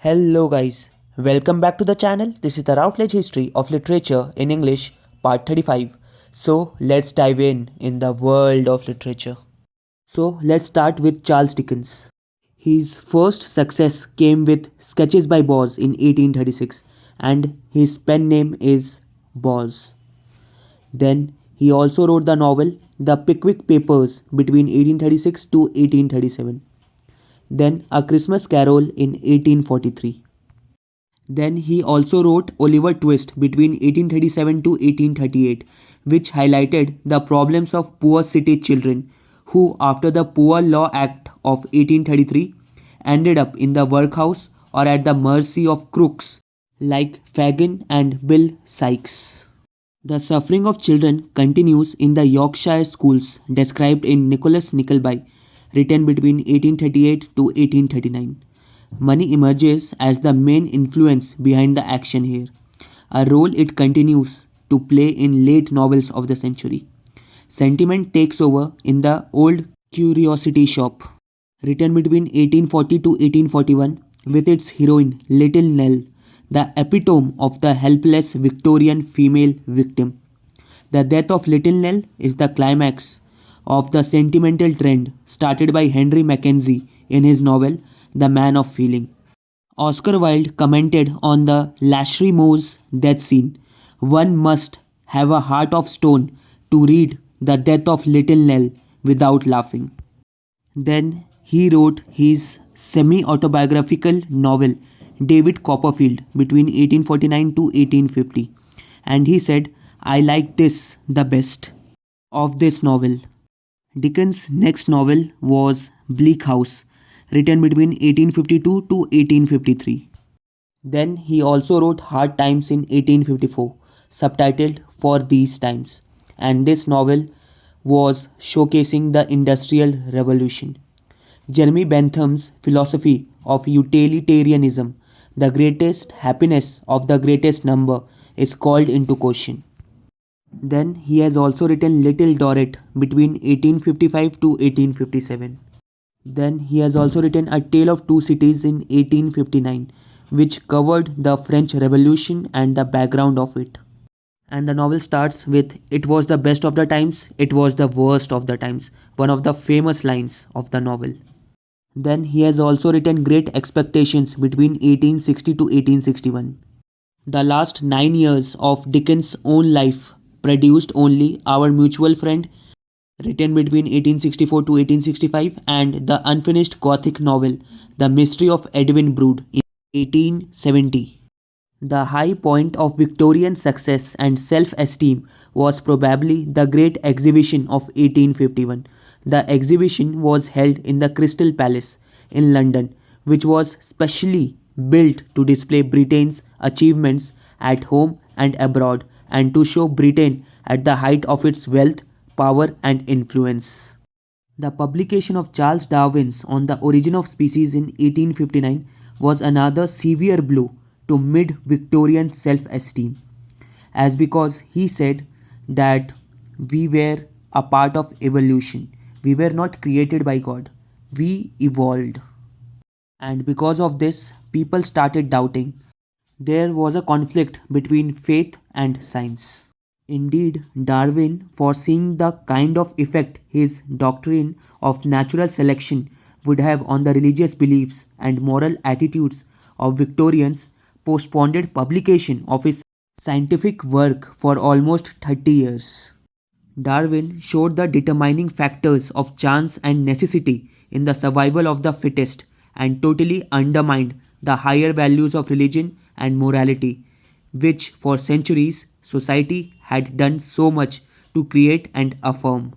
Hello guys, welcome back to the channel. This is the Routledge History of Literature in English part 35. So let's dive in the world of literature. So let's start with Charles Dickens. His first success came with Sketches by Boz in 1836 and his pen name is Boz. Then he also wrote the novel The Pickwick Papers between 1836 to 1837. Then A Christmas Carol in 1843. Then he also wrote Oliver Twist between 1837 to 1838, which highlighted the problems of poor city children who, after the Poor Law Act of 1833, ended up in the workhouse or at the mercy of crooks like Fagin and Bill Sykes. The suffering of children continues in the Yorkshire schools described in Nicholas Nickleby, written between 1838 to 1839. Money emerges as the main influence behind the action here, a role it continues to play in late novels of the century. Sentiment takes over in the Old Curiosity Shop, written between 1840 to 1841, with its heroine Little Nell, the epitome of the helpless Victorian female victim. The death of Little Nell is the climax of the sentimental trend started by Henry Mackenzie in his novel The Man of Feeling. Oscar Wilde commented on the Lashrymore's death scene. One must have a heart of stone to read the death of Little Nell without laughing. Then he wrote his semi autobiographical novel David Copperfield between 1849 to 1850, and he said, I like this the best of this novel. Dickens' next novel was Bleak House, written between 1852 to 1853. Then he also wrote Hard Times in 1854, subtitled For These Times, and this novel was showcasing the Industrial Revolution. Jeremy Bentham's philosophy of utilitarianism, the greatest happiness of the greatest number, is called into question. Then he has also written Little Dorrit between 1855 to 1857. Then he has also written A Tale of Two Cities in 1859, which covered the French Revolution and the background of it. And the novel starts with It was the best of the times, it was the worst of the times, one of the famous lines of the novel. Then he has also written Great Expectations between 1860 to 1861. The last 9 years of Dickens' own life produced only Our Mutual Friend, written between 1864 to 1865, and the unfinished Gothic novel The Mystery of Edwin Drood in 1870. The high point of Victorian success and self-esteem was probably the Great Exhibition of 1851. The exhibition was held in the Crystal Palace in London, which was specially built to display Britain's achievements at home and abroad and to show Britain at the height of its wealth, power and influence. The publication of Charles Darwin's On the Origin of Species in 1859 was another severe blow to mid-Victorian self-esteem, as because he said that we were a part of evolution. We were not created by God. We evolved. And because of this, people started doubting. There was a conflict between faith and science. Indeed, Darwin, foreseeing the kind of effect his doctrine of natural selection would have on the religious beliefs and moral attitudes of Victorians, postponed publication of his scientific work for almost 30 years. Darwin showed the determining factors of chance and necessity in the survival of the fittest and totally undermined the higher values of religion and morality, which for centuries society had done so much to create and affirm.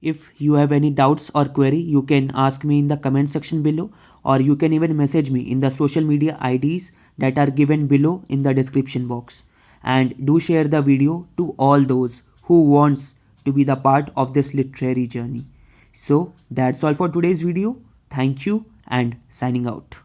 If you have any doubts or query, you can ask me in the comment section below, or you can even message me in the social media IDs that are given below in the description box. And do share the video to all those who wants to be the part of this literary journey. So that's all for today's video. Thank you and signing out.